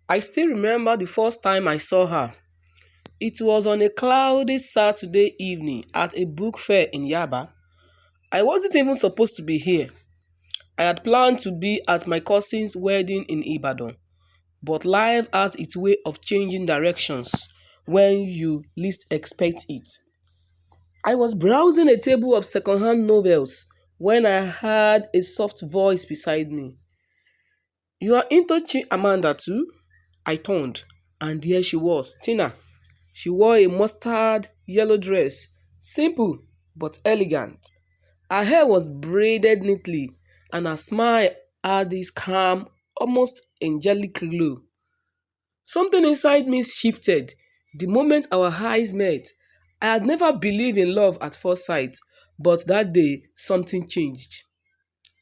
I still remember the first time I saw her. It was on a cloudy Saturday evening at a book fair in Yaba. I wasn't even supposed to be here. I had planned to be at my cousin's wedding in Ibadan, but life has its way of changing directions when you least expect it. I was browsing a table of second-hand novels when I heard a soft voice beside me. "You are into Amanda too?" I turned, and there she was, Tina. She wore a mustard yellow dress, simple but elegant. Her hair was braided neatly, and her smile had this calm, almost angelic glow. Something inside me shifted the moment our eyes met. I had never believed in love at first sight, but that day something changed.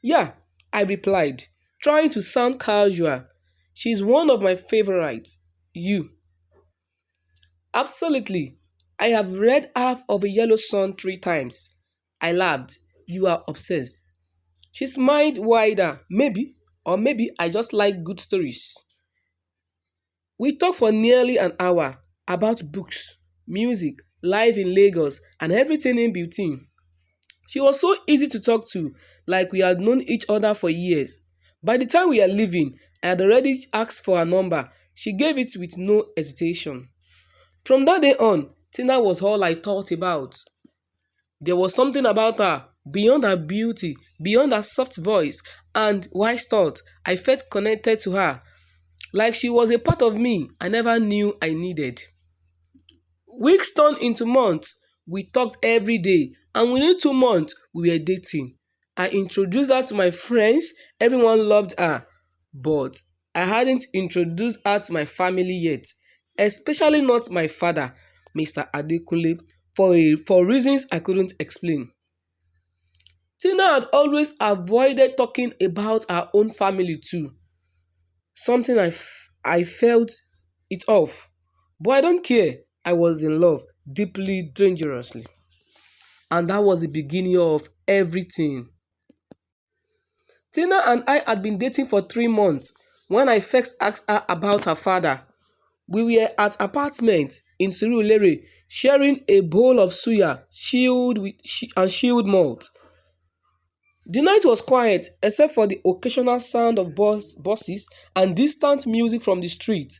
"Yeah," I replied, trying to sound casual. "She's one of my favorites. You?" "Absolutely. I have read half of A Yellow Sun 3 times." I laughed. "You are obsessed." She smiled wider. "Maybe, or maybe I just like good stories." We talked for nearly an hour about books, music, life in Lagos, and everything in between. She was so easy to talk to, like we had known each other for years. By the time we were leaving, I had already asked for her number. She gave it with no hesitation. From that day on, Tina was all I thought about. There was something about her, beyond her beauty, beyond her soft voice and wise thought. I felt connected to her, like she was a part of me I never knew I needed. Weeks turned into months. We talked every day, and within 2 months, we were dating. I introduced her to my friends, everyone loved her, but I hadn't introduced her to my family yet, especially not my father, Mr. Adekunle, for reasons I couldn't explain. Tina had always avoided talking about her own family too, something I felt it off. But I don't care. I was in love, deeply, dangerously. And that was the beginning of everything. Tina and I had been dating for 3 months when I first asked her about her father. We were at apartment in Surulere, sharing a bowl of suya, and chilled malt. The night was quiet except for the occasional sound of buses and distant music from the street.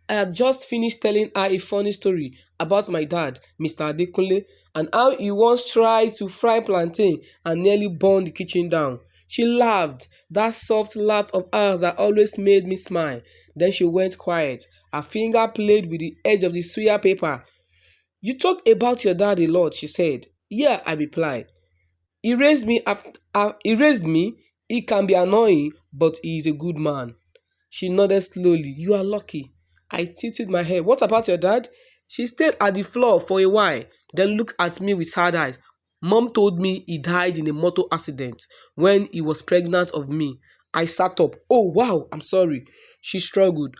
I had just finished telling her a funny story about my dad, Mr. Adekunle, and how he once tried to fry plantain and nearly burned the kitchen down. She laughed, that soft laugh of hers that always made me smile. Then she went quiet. Her finger played with the edge of the suya paper. "You talk about your dad a lot," she said. "Yeah," I replied. He raised me. He can be annoying, but he is a good man." She nodded slowly. "You are lucky." I tilted my head. "What about your dad?" She stayed at the floor for a while, then looked at me with sad eyes. "Mom told me he died in a motor accident when he was pregnant of me." I sat up. "Oh, wow, I'm sorry." She struggled,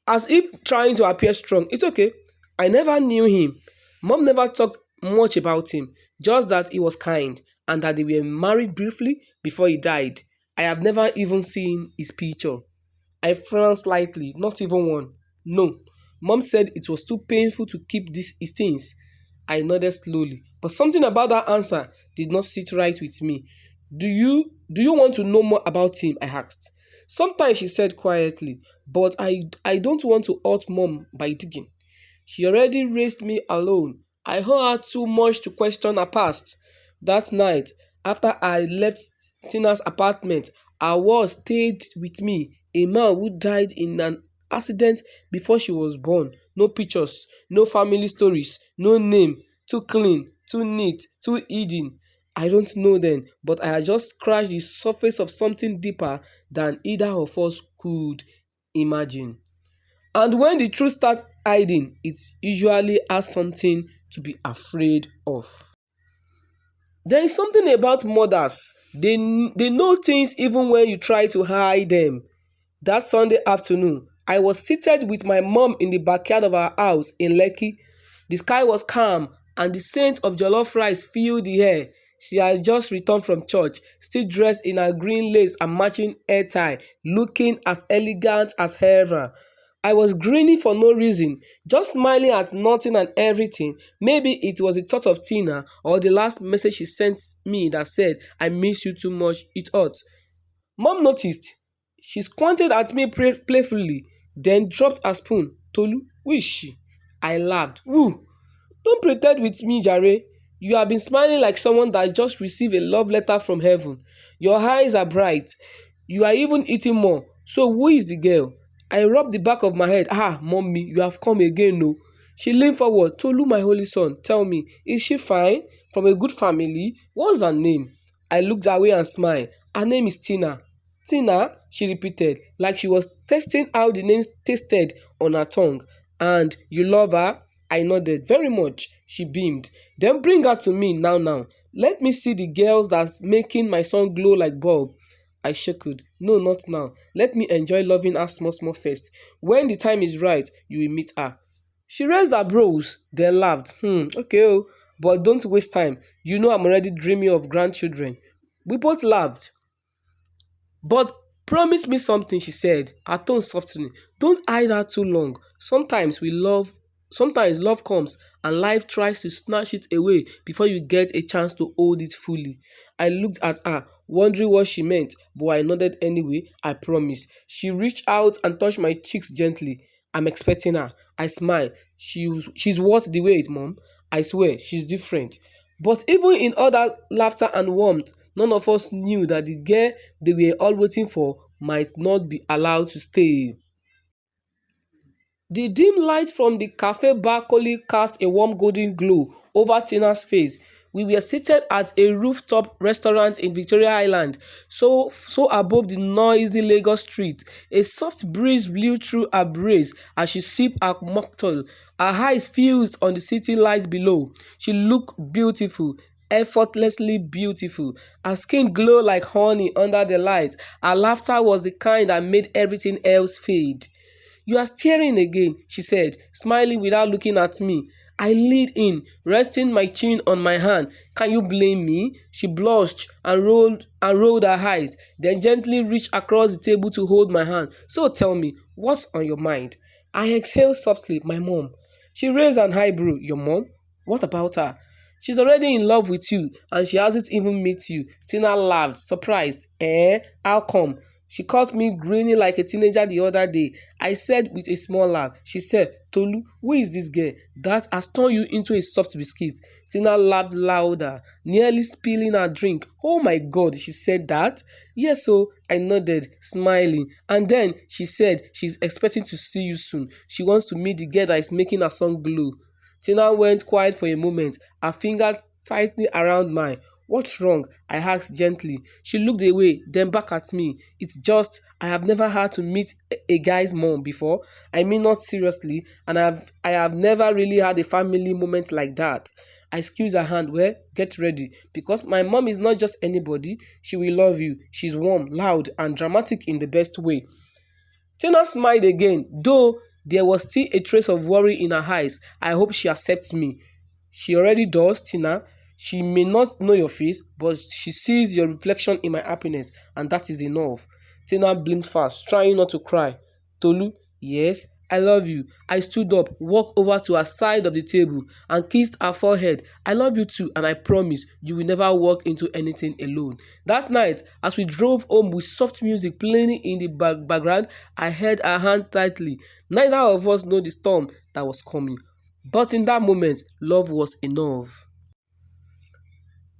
as if trying to appear strong. "It's okay. I never knew him." Mom never talked much about him, just that he was kind and that they were married briefly before he died. I have never even seen his picture. I frowned slightly. "Not even one?" "No. Mom said it was too painful to keep these things." I nodded slowly, but something about that answer did not sit right with me. "Do you want to know more about him?" I asked. "Sometimes," she said quietly, "but I don't want to hurt Mom by digging. She already raised me alone. I owe her too much to question her past." That night, after I left Tina's apartment, her words stayed with me. A man who died in an accident before she was born. No pictures, no family stories, no name. Too clean, too neat, too hidden. I don't know then, but I had just scratched the surface of something deeper than either of us could imagine. And when the truth starts hiding, it usually has something to be afraid of. There is something about mothers. They know things even when you try to hide them. That Sunday afternoon, I was seated with my mom in the backyard of our house in Lekki. The sky was calm, and the scent of jollof rice filled the air. She had just returned from church, still dressed in her green lace and matching hair tie, looking as elegant as ever. I was grinning for no reason, just smiling at nothing and everything. Maybe it was the thought of Tina or the last message she sent me that said, I miss you too much. It ought. Mom noticed. She squinted at me playfully, then dropped her spoon. Tolu, who is she? I laughed. Who? Don't pretend with me, Jare. You have been smiling like someone that just received a love letter from heaven. Your eyes are bright. You are even eating more. So who is the girl? I rubbed the back of my head. Ah, mommy, you have come again, no. She leaned forward. Tolu, my holy son, tell me, is she fine? From a good family? What's her name? I looked away and smiled. Her name is Tina. Tina, she repeated, like she was testing how the name tasted on her tongue. And you love her? I nodded. Very much. She beamed. Then bring her to me now. Let me see the girls that's making my son glow like bulb. I chuckled. No, not now. Let me enjoy loving her small first. When the time is right, you will meet her. She raised her brows, then laughed. Okay, oh, but don't waste time. You know I'm already dreaming of grandchildren. We both laughed. But promise me something, she said, her tone softening. Don't hide her too long. Sometimes love comes and life tries to snatch it away before you get a chance to hold it fully. I looked at her, wondering what she meant, but I nodded anyway, I promise. She reached out and touched my cheeks gently. I'm expecting her. I smiled. She's worth the wait, Mom. I swear, she's different. But even in all that laughter and warmth, none of us knew that the girl they were all waiting for might not be allowed to stay. The dim light from the cafe balcony cast a warm golden glow over Tina's face. We were seated at a rooftop restaurant in Victoria Island, so above the noisy Lagos street. A soft breeze blew through her braids as she sipped her mocktail. Her eyes fused on the city lights below. She looked beautiful, effortlessly beautiful. Her skin glowed like honey under the lights. Her laughter was the kind that made everything else fade. You are staring again, she said, smiling without looking at me. I leaned in, resting my chin on my hand. Can you blame me? She blushed and rolled her eyes, then gently reached across the table to hold my hand. So tell me, what's on your mind? I exhaled softly, my mom. She raised an eyebrow. Your mom? What about her? She's already in love with you and she hasn't even met you. Tina laughed, surprised. Eh? How come? She caught me grinning like a teenager the other day. I said with a small laugh. She said, Tolu, who is this girl that has turned you into a soft biscuit? Tina laughed louder, nearly spilling her drink. Oh my God, she said that? Yes, so I nodded, smiling. And then she said she's expecting to see you soon. She wants to meet the girl that is making her son glow. Tina went quiet for a moment, her finger tightening around mine. What's wrong? I asked gently. She looked away, then back at me. It's just, I have never had to meet a guy's mom before. I mean, not seriously, and I have never really had a family moment like that. I squeezed her hand. Well, get ready, because my mom is not just anybody. She will love you. She's warm, loud, and dramatic in the best way. Tina smiled again, though there was still a trace of worry in her eyes. I hope she accepts me. She already does, Tina. She may not know your face, but she sees your reflection in my happiness, and that is enough. Tina blinked fast, trying not to cry. Tolu, yes, I love you. I stood up, walked over to her side of the table, and kissed her forehead. I love you too, and I promise you will never walk into anything alone. That night, as we drove home with soft music playing in the background, I held her hand tightly. Neither of us knew the storm that was coming. But in that moment, love was enough.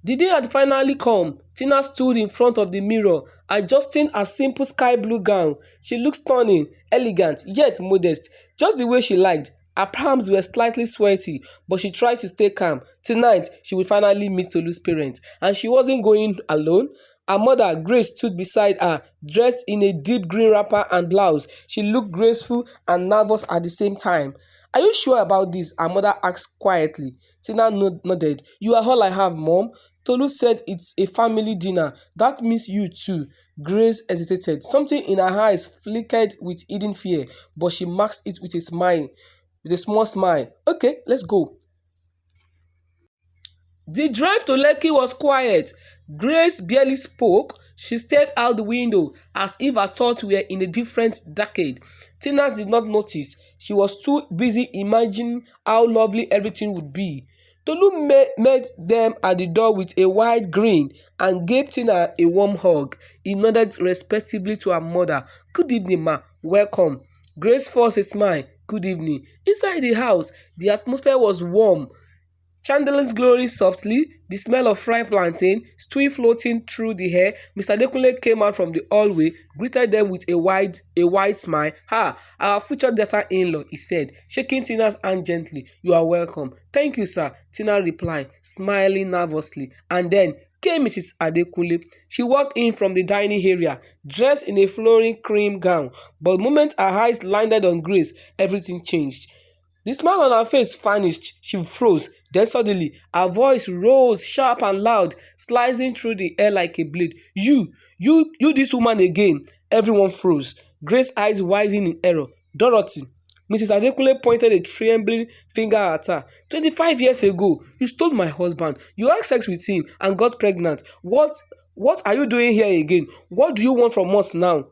The day had finally come. Tina stood in front of the mirror, adjusting her simple sky blue gown. She looked stunning, elegant, yet modest, just the way she liked. Her palms were slightly sweaty, but she tried to stay calm. Tonight, she would finally meet Tolu's parents, and she wasn't going alone. Her mother, Grace, stood beside her, dressed in a deep green wrapper and blouse. She looked graceful and nervous at the same time. Are you sure about this? Her mother asked quietly. Tina nodded. You are all I have, Mom. Tolu said it's a family dinner. That means you too. Grace hesitated. Something in her eyes flickered with hidden fear, but she masked it with a smile, with a small smile. Okay, let's go. The drive to Lekki was quiet. Grace barely spoke. She stared out the window as if her thoughts were in a different decade. Tina did not notice. She was too busy imagining how lovely everything would be. Tolu met them at the door with a wide grin and gave Tina a warm hug. He nodded respectfully to her mother. "Good evening, ma. Welcome." Grace forced a smile. "Good evening." Inside the house, the atmosphere was warm. Chandeliers glowing softly, the smell of fried plantain, stew floating through the air. Mr. Adekunle came out from the hallway, greeted them with a wide smile. "Ah, our future daughter-in-law," he said, shaking Tina's hand gently. "You are welcome." "Thank you, sir," Tina replied, smiling nervously. And then came Mrs. Adekunle. She walked in from the dining area, dressed in a flowing cream gown. But the moment her eyes landed on Grace, everything changed. The smile on her face vanished. She froze. Then suddenly, her voice rose sharp and loud, slicing through the air like a blade. You, this woman again." Everyone froze. Grace's eyes widened in error. "Dorothy." Mrs. Adekunle pointed a trembling finger at her. 25 years ago, you stole my husband. You had sex with him and got pregnant. What are you doing here again? What do you want from us now?"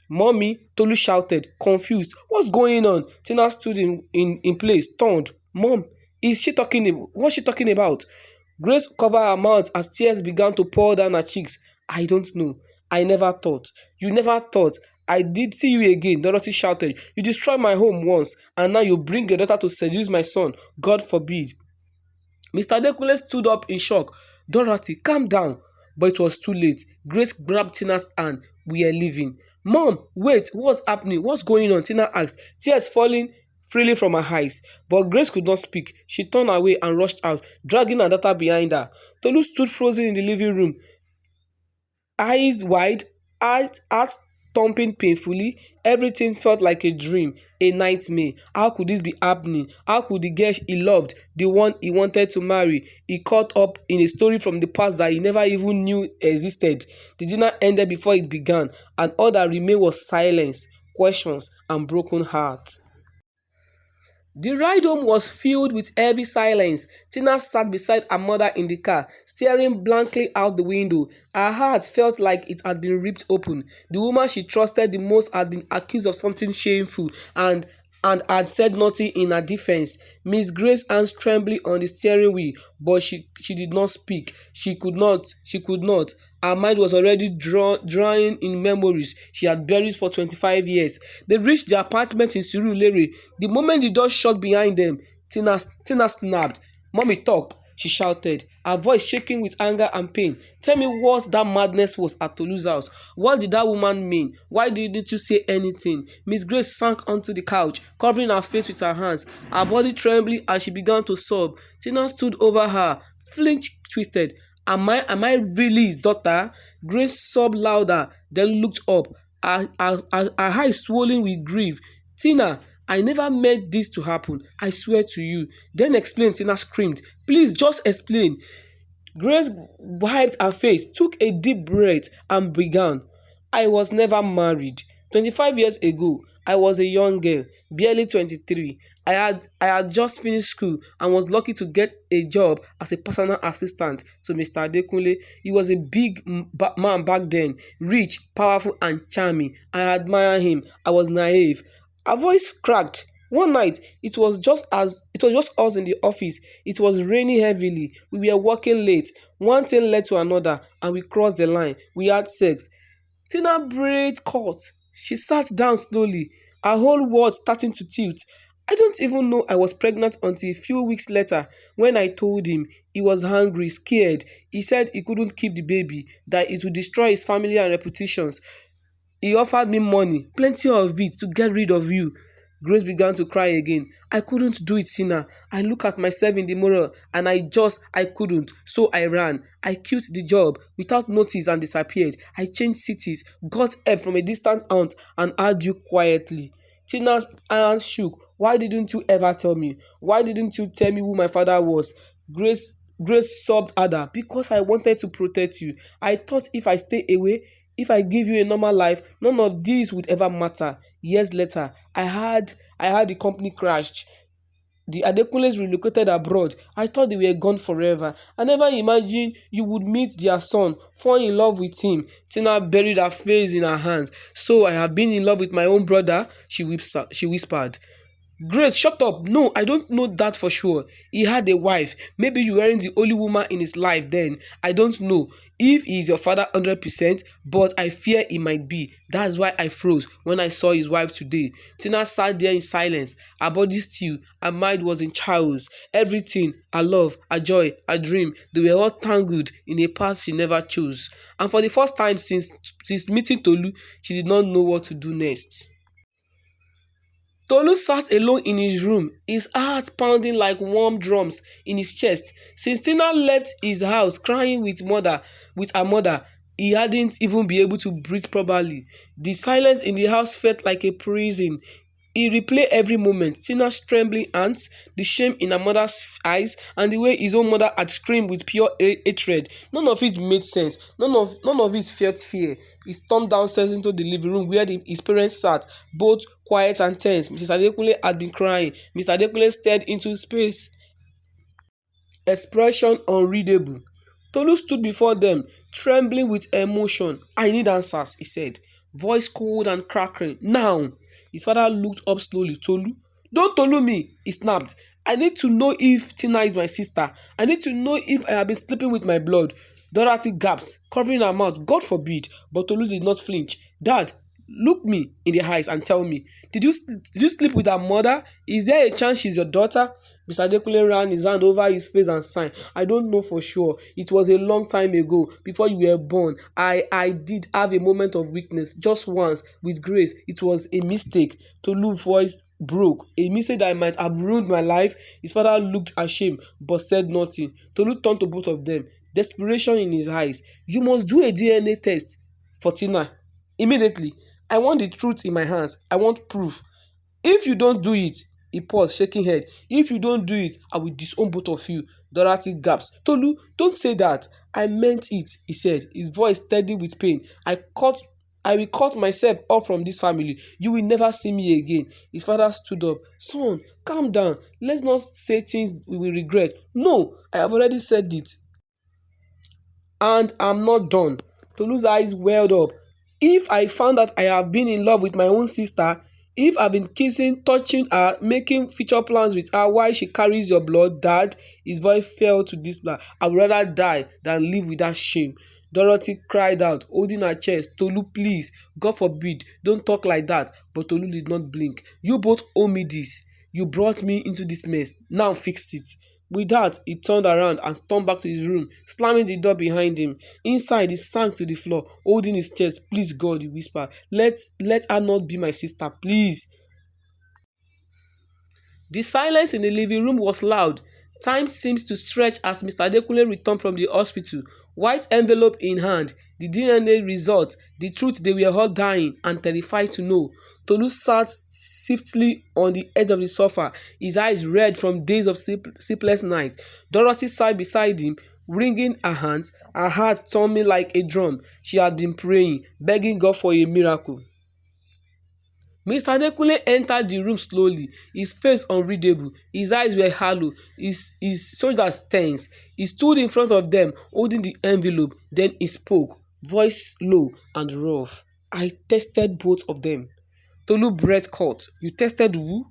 "Mommy," Tolu shouted, confused. "What's going on?" Tina stood in place, stunned. "Mom, what's she talking about?" Grace covered her mouth as tears began to pour down her cheeks. "I don't know. I never thought. You never thought. I did see you again," Dorothy shouted. "You destroyed my home once, and now you bring your daughter to seduce my son. God forbid." Mr. Adekunle stood up in shock. "Dorothy, calm down." But it was too late. Grace grabbed Tina's hand. "We are leaving." "Mom, wait, what's happening? What's going on?" Tina asked, tears falling freely from her eyes. But Grace could not speak. She turned away and rushed out, dragging her daughter behind her. Tolu stood frozen in the living room, eyes wide, heart thumping painfully. Everything felt like a dream, a nightmare. How could this be happening? How could the girl he loved, the one he wanted to marry, he caught up in a story from the past that he never even knew existed? The dinner ended before it began, and all that remained was silence, questions, and broken hearts. The ride home was filled with heavy silence. Tina sat beside her mother in the car, staring blankly out the window. Her heart felt like it had been ripped open. The woman she trusted the most had been accused of something shameful and had said nothing in her defense. Miss Grace hands trembling on the steering wheel, but she did not speak. She could not. She could not. Her mind was already drawing in memories she had buried for 25 years. They reached the apartment in Surulere. The moment the door shut behind them, Tina snapped. "Mommy, talk," she shouted, her voice shaking with anger and pain. "Tell me what that madness was at Tolu's house. What did that woman mean? Why didn't you say anything?" Miss Grace sank onto the couch, covering her face with her hands, her body trembling as she began to sob. Tina stood over her, flinch twisted. Am I really his daughter?" Grace sobbed louder, then looked up, her eyes swollen with grief. "Tina, I never meant this to happen. I swear to you." "Then explain," Tina screamed. "Please, just explain." Grace wiped her face, took a deep breath, and began. "I was never married. 25 years ago, I was a young girl, barely 23. I had just finished school and was lucky to get a job as a personal assistant to Mr. Adekunle. He was a big man back then, rich, powerful, and charming. I admire him. I was naive." Her voice cracked. One night, it was just us in the office. It was raining heavily. We were working late. One thing led to another, and we crossed the line. We had sex. Tina breathed caught. She sat down slowly, her whole world starting to tilt. "I don't even know I was pregnant until a few weeks later when I told him." He was angry, scared. He said he couldn't keep the baby, that it would destroy his family and reputations. He offered me money, plenty of it, to get rid of you." Grace began to cry again. "I couldn't do it, Tina. I look at myself in the mirror and I couldn't. So I ran. I quit the job without notice and disappeared. I changed cities, got help from a distant aunt, and had you quietly." Tina's hands shook. "Why didn't you ever tell me? Why didn't you tell me who my father was?" Grace Grace sobbed harder. "Because I wanted to protect you. I thought if I stay away, if I give you a normal life, none of this would ever matter." Years later, I had the company crashed. The Adekunles relocated abroad. I thought they were gone forever. I never imagined you would meet their son, fall in love with him. Tina buried her face in her hands. So I have been in love with my own brother, she whispered. Grace, shut up. No, I don't know that for sure. He had a wife. Maybe you weren't the only woman in his life then. I don't know if he is your father 100%, but I fear he might be. That's why I froze when I saw his wife today. Tina sat there in silence. Her body still. Her mind was in chaos. Everything, her love, her joy, her dream, they were all tangled in a path she never chose. And for the first time since meeting Tolu, she did not know what to do next. Tolu sat alone in his room, his heart pounding like warm drums in his chest. Since Tina left his house crying with her mother, he hadn't even been able to breathe properly. The silence in the house felt like a prison. He replayed every moment, Tina's trembling hands, the shame in her mother's eyes, and the way his own mother had screamed with pure hatred. None of it made sense. None of it felt fear. He stormed downstairs into the living room where his parents sat, both quiet and tense. Mrs. Adekunle had been crying. Mr. Adekunle stared into space, expression unreadable. Tolu stood before them, trembling with emotion. I need answers, he said, voice cold and crackling. Now! His father looked up slowly. Tolu? Don't Tolu me, he snapped. I need to know if Tina is my sister. I need to know if I have been sleeping with my blood. Dorothy gasped, covering her mouth. God forbid. But Tolu did not flinch. Dad, look me in the eyes and tell me, did you sleep with her mother? Is there a chance she's your daughter? Mr. Adekunle ran his hand over his face and sighed. I don't know for sure. It was a long time ago, before you were born. I did have a moment of weakness, just once, with Grace. It was a mistake. Tolu's voice broke. A mistake that might have ruined my life. His father looked ashamed, but said nothing. Tolu turned to both of them, desperation in his eyes. You must do a DNA test for Tina. Immediately. I want the truth in my hands. I want proof. If you don't do it, he paused, shaking head. If you don't do it, I will disown both of you. Dorothy gasped. Tolu, don't say that. I meant it, he said, his voice steady with pain. I will cut myself off from this family. You will never see me again. His father stood up. Son, calm down. Let's not say things we will regret. No, I have already said it. And I'm not done. Tolu's eyes welled up. If I found that I have been in love with my own sister, if I've been kissing, touching her, making future plans with her while she carries your blood, Dad, his voice fell to despair. I would rather die than live with that shame. Dorothy cried out, holding her chest. Tolu, please, God forbid, don't talk like that. But Tolu did not blink. You both owe me this. You brought me into this mess. Now fix it. With that, he turned around and stormed back to his room, slamming the door behind him. Inside, he sank to the floor, holding his chest. Please, God, he whispered. Let her not be my sister, please. The silence in the living room was loud. Time seems to stretch as Mr. Adekunle returned from the hospital, white envelope in hand, the DNA result, the truth they were all dying and terrified to know. Tolu sat stiffly on the edge of the sofa, his eyes red from days of sleepless nights. Dorothy sat beside him, wringing her hands, her heart thumping like a drum. She had been praying, begging God for a miracle. Mr. Adekunle entered the room slowly, his face unreadable, his eyes were hollow, his shoulders tense. He stood in front of them, holding the envelope. Then he spoke, voice low and rough. I tested both of them. Tolu breath caught. You tested who?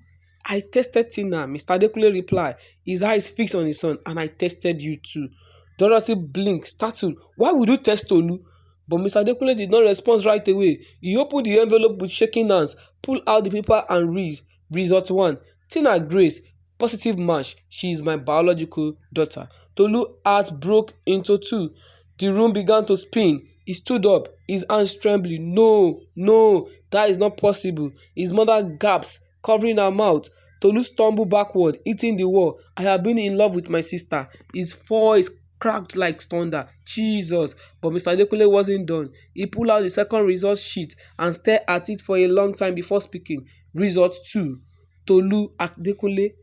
I tested Tina, Mr. Adekunle replied, his eyes fixed on his son, and I tested you too. Dorothy blinked, startled. Why would you test Tolu? But Mr. Adekunle did not respond right away. He opened the envelope with shaking hands, pulled out the paper and read. Result 1. Tina Grace, positive match. She is my biological daughter. Tolu's heart broke into two. The room began to spin. He stood up, his hands trembling. No, no, that is not possible. His mother gasped, covering her mouth. Tolu stumbled backward, hitting the wall. I have been in love with my sister. His voice cracked like thunder. Jesus! But Mr. Adekunle wasn't done. He pulled out the second result sheet and stared at it for a long time before speaking. Result 2. Tolu Adekunle.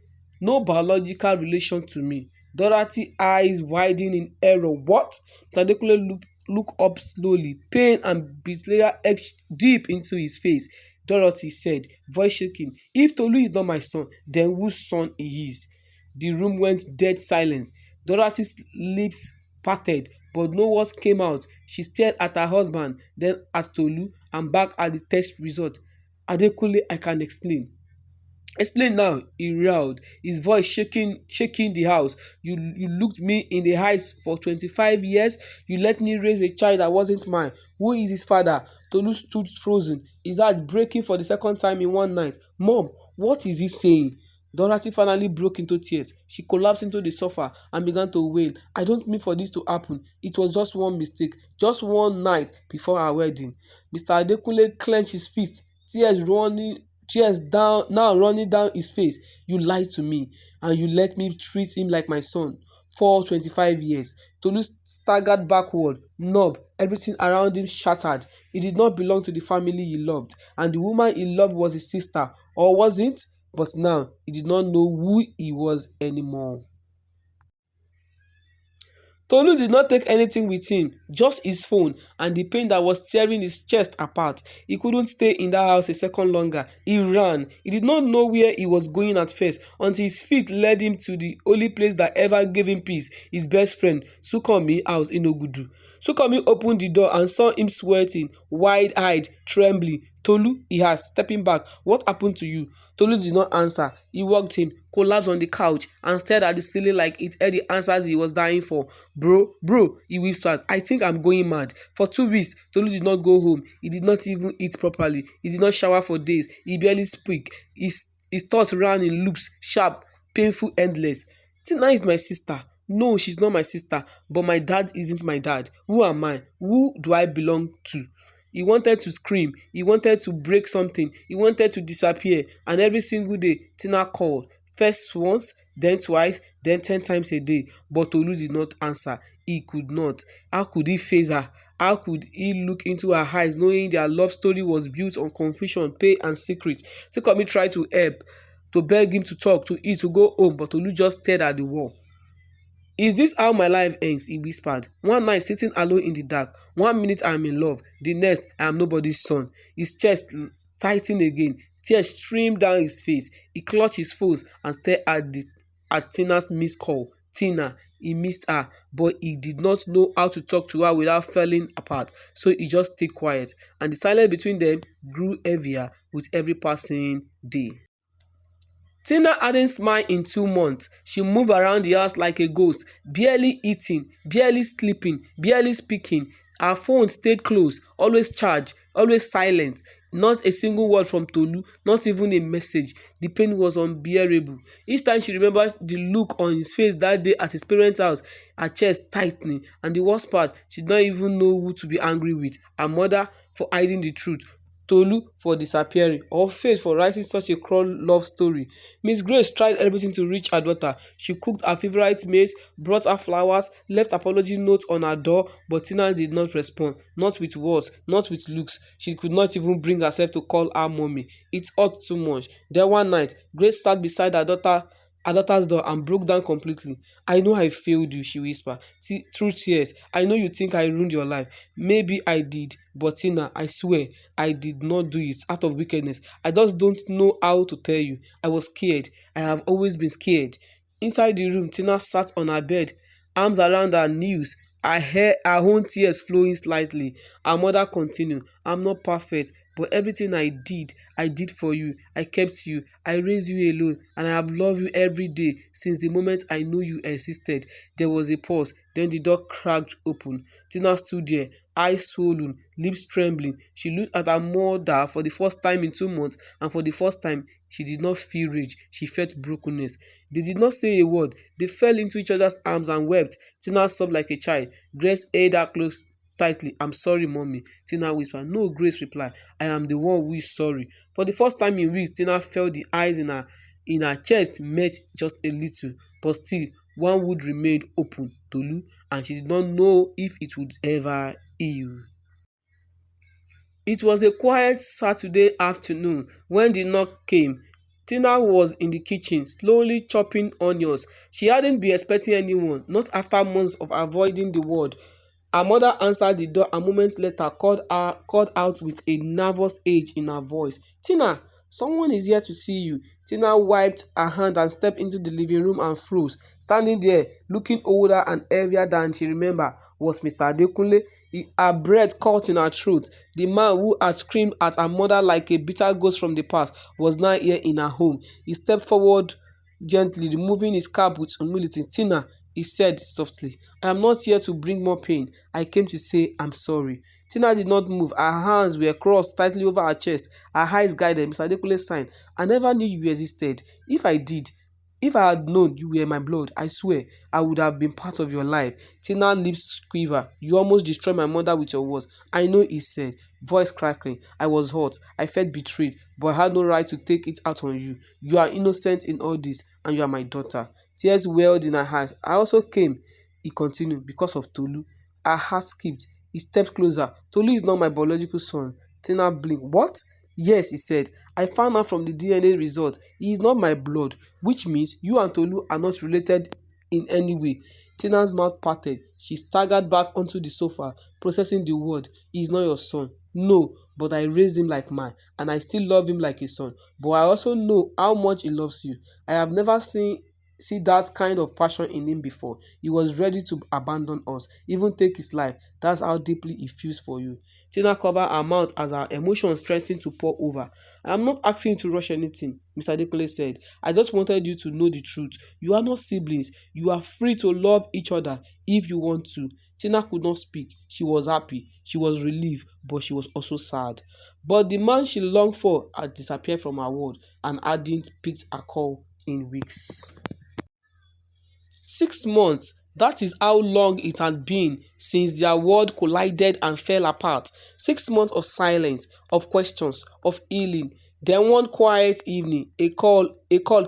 No biological relation to me. Dorothy eyes widened in error. What? Mr. Adekunle looked up slowly. Pain and betrayal etched deep into his face. Dorothy said, voice shaking. If Tolu is not my son, then whose son he is? The room went dead silent. Dorothy's lips parted, but no words came out. She stared at her husband, then at Tolu, and back at the test result. Adekunle, I can explain. Explain now, he growled, his voice shaking the house. You looked me in the eyes for 25 years. You let me raise a child that wasn't mine. Who is his father? Tolu stood frozen, his heart breaking for the second time in one night. Mom, what is he saying? Dorothy finally broke into tears. She collapsed into the sofa and began to wail. I don't mean for this to happen. It was just one mistake, just one night before our wedding. Mr. Adekunle clenched his fist, tears running down his face. You lied to me, and you let me treat him like my son for 25 years. Tolu staggered backward, numb, everything around him shattered. He did not belong to the family he loved, and the woman he loved was his sister, or wasn't? But now he did not know who he was anymore. Tolu did not take anything with him, just his phone and the pain that was tearing his chest apart. He couldn't stay in that house a second longer. He ran. He did not know where he was going at first until his feet led him to the only place that ever gave him peace, his best friend, Sukomi house in Ogudu. Sukomi opened the door and saw him sweating, wide-eyed, trembling. Tolu, he asked, stepping back, what happened to you? Tolu did not answer. He walked him, collapsed on the couch, and stared at the ceiling like it had the answers he was dying for. Bro, he whispered, I think I'm going mad. For 2 weeks, Tolu did not go home. He did not even eat properly. He did not shower for days. He barely spoke. His thoughts ran in loops, sharp, painful, endless. Tina is my sister. No, she's not my sister, but my dad isn't my dad. Who am I? Who do I belong to? He wanted to scream, he wanted to break something, he wanted to disappear, and every single day Tina called, first once, then twice, then 10 times a day, but Tolu did not answer. He could not. How could he face her? How could he look into her eyes knowing their love story was built on confusion, pain, and secrets? Sekomi tried to help, to beg him to talk, to eat, to go home, but Tolu just stared at the wall. Is this how my life ends? He whispered. One night sitting alone in the dark. 1 minute I am in love. The next I am nobody's son. His chest tightened again. Tears streamed down his face. He clutched his foes and stared at Tina's missed call. Tina, he missed her, but he did not know how to talk to her without falling apart. So he just stayed quiet, and the silence between them grew heavier with every passing day. Tina hadn't smiled in 2 months. She moved around the house like a ghost, barely eating, barely sleeping, barely speaking. Her phone stayed closed, always charged, always silent. Not a single word from Tolu, not even a message. The pain was unbearable. Each time she remembered the look on his face that day at his parents' house, her chest tightening. And the worst part, she did not even know who to be angry with. Her mother for hiding the truth, Tolu for disappearing, or Faith for writing such a cruel love story. Miss Grace tried everything to reach her daughter. She cooked her favorite meals, brought her flowers, left apology notes on her door, but Tina did not respond. Not with words, not with looks. She could not even bring herself to call her mommy. It hurt too much. Then one night, Grace sat beside her daughter's door and broke down completely. I know I failed you, she whispered, through tears. I know you think I ruined your life. Maybe I did, but Tina, I swear, I did not do it out of wickedness. I just don't know how to tell you. I was scared. I have always been scared. Inside the room, Tina sat on her bed, arms around her knees, her own tears flowing slightly. Her mother continued, I'm not perfect, but everything I did for you. I kept you. I raised you alone, and I have loved you every day since the moment I knew you existed. There was a pause. Then the door cracked open. Tina stood there, eyes swollen, lips trembling. She looked at her mother for the first time in 2 months, and for the first time, she did not feel rage. She felt brokenness. They did not say a word. They fell into each other's arms and wept. Tina sobbed like a child. Grace held her close tightly. I'm sorry, mommy, Tina whispered. No, Grace replied. I am the one who is sorry. For the first time in weeks, Tina felt the eyes in her chest met just a little, but still one would remain open, Tolu, and she did not know if it would ever heal. It was a quiet Saturday afternoon when the knock came. Tina was in the kitchen, slowly chopping onions. She hadn't been expecting anyone, not after months of avoiding the word. Her mother answered the door and moments later called out with a nervous edge in her voice. Tina, someone is here to see you. Tina wiped her hand and stepped into the living room and froze. Standing there, looking older and heavier than she remembered, was Mr. Adekunle. Her breath caught in her throat. The man who had screamed at her mother like a bitter ghost from the past was now here in her home. He stepped forward gently, removing his cap with humility. Tina, he said softly, I am not here to bring more pain. I came to say I'm sorry. Tina did not move. Her hands were crossed tightly over her chest. Her eyes guided. Mr. Adekunle sighed. I never knew you existed. If I did, if I had known you were my blood, I swear I would have been part of your life. Tina's lips quiver. You almost destroyed my mother with your words. I know, he said, voice crackling. I was hurt. I felt betrayed, but I had no right to take it out on you. You are innocent in all this, and you are my daughter. Tears welled in her eyes. I also came, he continued, because of Tolu. Her heart skipped. He stepped closer. Tolu is not my biological son. Tina blinked. What? Yes, he said. I found out from the DNA result. He is not my blood, which means you and Tolu are not related in any way. Tina's mouth parted. She staggered back onto the sofa, processing the word. He is not your son. No, but I raised him like mine, and I still love him like a son. But I also know how much he loves you. I have never see that kind of passion in him before. He was ready to abandon us, even take his life. That's how deeply he feels for you. Tina covered her mouth as her emotions threatened to pour over. I am not asking you to rush anything, Mr. Adekunle said. I just wanted you to know the truth. You are not siblings. You are free to love each other if you want to. Tina could not speak. She was happy. She was relieved, but she was also sad. But the man she longed for had disappeared from her world and hadn't picked a call in weeks. 6 months. That is how long it had been since their world collided and fell apart. 6 months of silence, of questions, of healing. Then one quiet evening, a call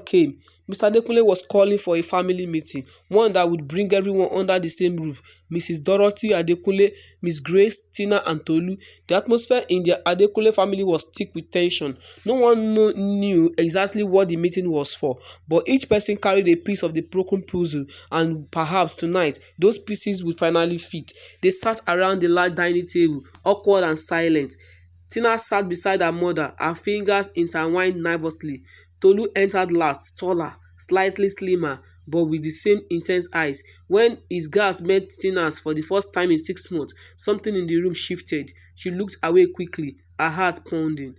came. Mr. Adekunle was calling for a family meeting, one that would bring everyone under the same roof. Mrs. Dorothy Adekunle, Miss Grace, Tina and Tolu. The atmosphere in the Adekunle family was thick with tension. No one knew exactly what the meeting was for, but each person carried a piece of the broken puzzle, and perhaps tonight those pieces would finally fit. They sat around the large dining table, awkward and silent. Tina sat beside her mother, her fingers intertwined nervously. Tolu entered last, taller, slightly slimmer, but with the same intense eyes. When his gaze met Tina's for the first time in 6 months, something in the room shifted. She looked away quickly, her heart pounding.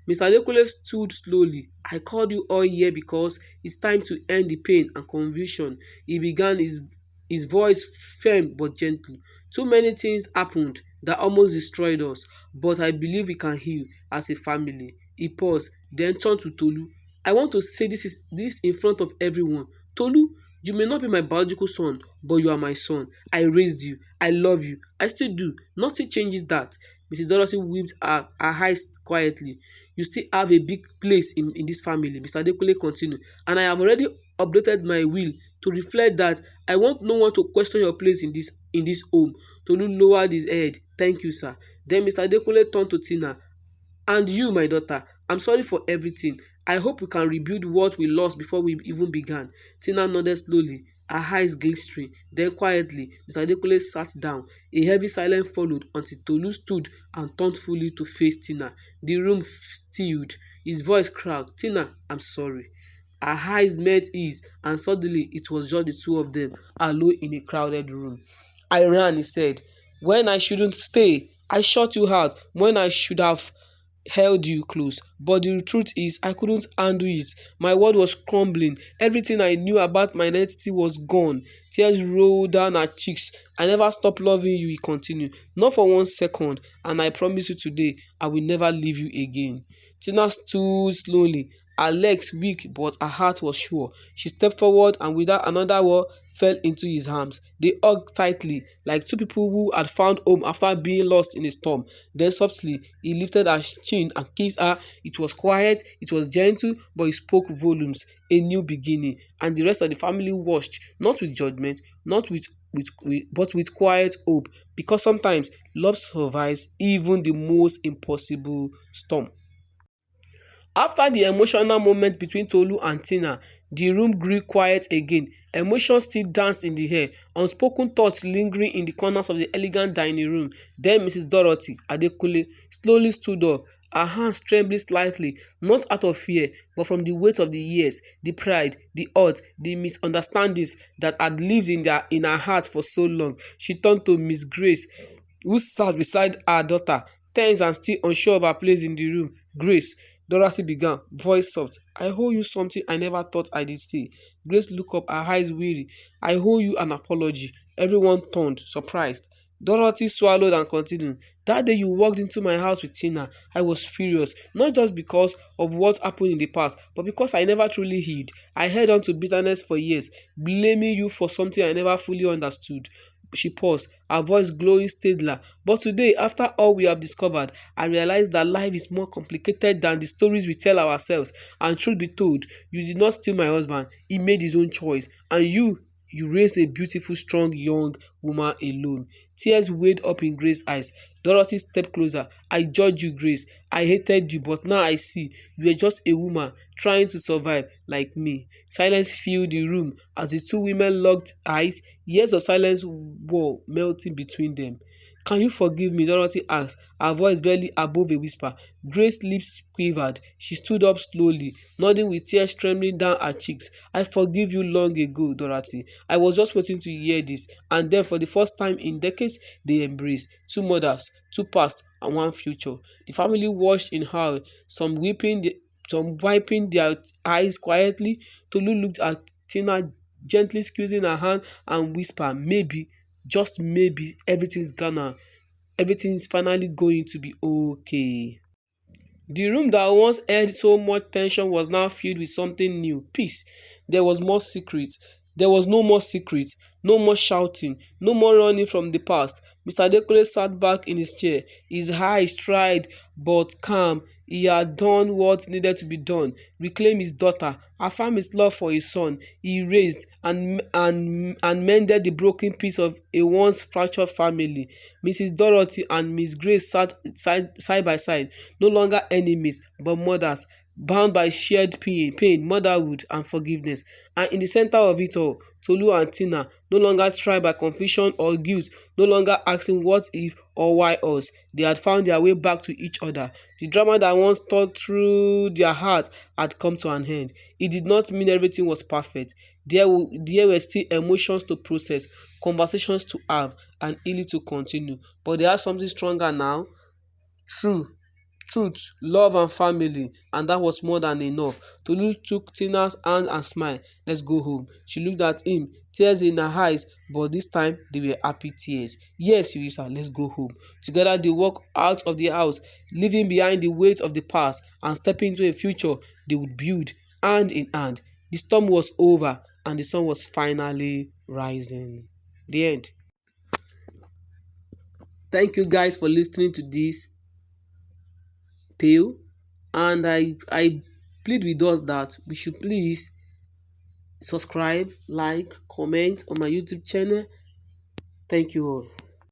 Mr. Adekunle stood slowly. I called you all here because it's time to end the pain and confusion. He began, his voice firm but gentle. Too many things happened that almost destroyed us, but I believe we can heal as a family. He paused, then turned to Tolu. I want to say this in front of everyone. Tolu, you may not be my biological son, but you are my son. I raised you. I love you. I still do. Nothing changes that. Mrs. Dorothy whipped her eyes quietly. You still have a big place in this family, Mr. Adekunle continued, and I have already updated my will to reflect that. I want no one to question your place in this home. Tolu lowered his head. Thank you, sir. Then Mr. Adekunle turned to Tina. And you, my daughter, I'm sorry for everything. I hope we can rebuild what we lost before we even began. Tina nodded slowly, her eyes glistening. Then quietly, Mr. Adekunle sat down. A heavy silence followed until Tolu stood and turned fully to face Tina. The room stilled. His voice cracked. Tina, I'm sorry. Her eyes met his, and suddenly it was just the two of them, alone in a crowded room. I ran, he said, when I shouldn't stay. I shut you out when I should have held you close. But the truth is, I couldn't handle it. My world was crumbling. Everything I knew about my identity was gone. Tears rolled down her cheeks. I never stopped loving you, he continued. Not for 1 second. And I promise you today, I will never leave you again. Tina stood slowly. Her legs weak, but her heart was sure. She stepped forward and without another word fell into his arms. They hugged tightly, like two people who had found home after being lost in a storm. Then softly, he lifted her chin and kissed her. It was quiet, it was gentle, but it spoke volumes. A new beginning. And the rest of the family watched, not with judgment, not but with quiet hope. Because sometimes love survives even the most impossible storm. After the emotional moment between Tolu and Tina, the room grew quiet again. Emotions still danced in the air, unspoken thoughts lingering in the corners of the elegant dining room. Then Mrs. Dorothy Adekunle slowly stood up, her hands trembling slightly, not out of fear, but from the weight of the years, the pride, the hurt, the misunderstandings that had lived in her heart for so long. She turned to Miss Grace, who sat beside her daughter, tense and still unsure of her place in the room. Grace, Dorothy began, voice soft. I owe you something I never thought I did say. Grace looked up, her eyes weary. I owe you an apology. Everyone turned, surprised. Dorothy swallowed and continued. That day you walked into my house with Tina, I was furious, not just because of what happened in the past, but because I never truly healed. I held on to bitterness for years, blaming you for something I never fully understood. She paused, her voice glowing steadily. But today, after all we have discovered, I realize that life is more complicated than the stories we tell ourselves. And truth be told, you did not steal my husband. He made his own choice. And you raised a beautiful, strong, young woman alone. Tears welled up in Grace's eyes. Dorothy stepped closer. I judged you, Grace. I hated you, but now I see you were just a woman trying to survive like me. Silence filled the room as the two women locked eyes. Years of silence were melting between them. Can you forgive me? Dorothy asked, her voice barely above a whisper. Grace's lips quivered. She stood up slowly, nodding with tears trembling down her cheeks. I forgive you long ago, Dorothy. I was just waiting to hear this. And then, for the first time in decades, they embraced. Two mothers, two past, and one future. The family watched in horror, some wiping their eyes quietly. Tolu looked at Tina, gently squeezing her hand, and whispered, maybe, just maybe, everything's finally going to be okay. The room that once held so much tension was now filled with something new, peace. There was more secret. There was no more secret, no more shouting, no more running from the past. Mr. Adekunle sat back in his chair, his eyes tried but calm. He had done what needed to be done, reclaim his daughter, affirm his love for his son. He raised and mended the broken piece of a once fractured family. Mrs. Dorothy and Miss Grace sat side by side, no longer enemies, but mothers, bound by shared pain, motherhood, and forgiveness. And in the center of it all, Tolu and Tina, no longer tried by confusion or guilt, no longer asking what if or why us. They had found their way back to each other. The drama that once tore through their heart had come to an end. It did not mean everything was perfect. There were still emotions to process, conversations to have, and healing to continue. But they have something stronger now. True. Truth, love, and family, and that was more than enough. Tolu took Tina's hand and smiled. Let's go home. She looked at him, tears in her eyes, but this time they were happy tears. Yes, Yurisa, let's go home. Together they walked out of the house, leaving behind the weight of the past and stepping into a future they would build hand in hand. The storm was over and the sun was finally rising. The end. Thank you guys for listening to this tale, and I plead with us that we should please subscribe, like, comment on my YouTube channel. Thank you all.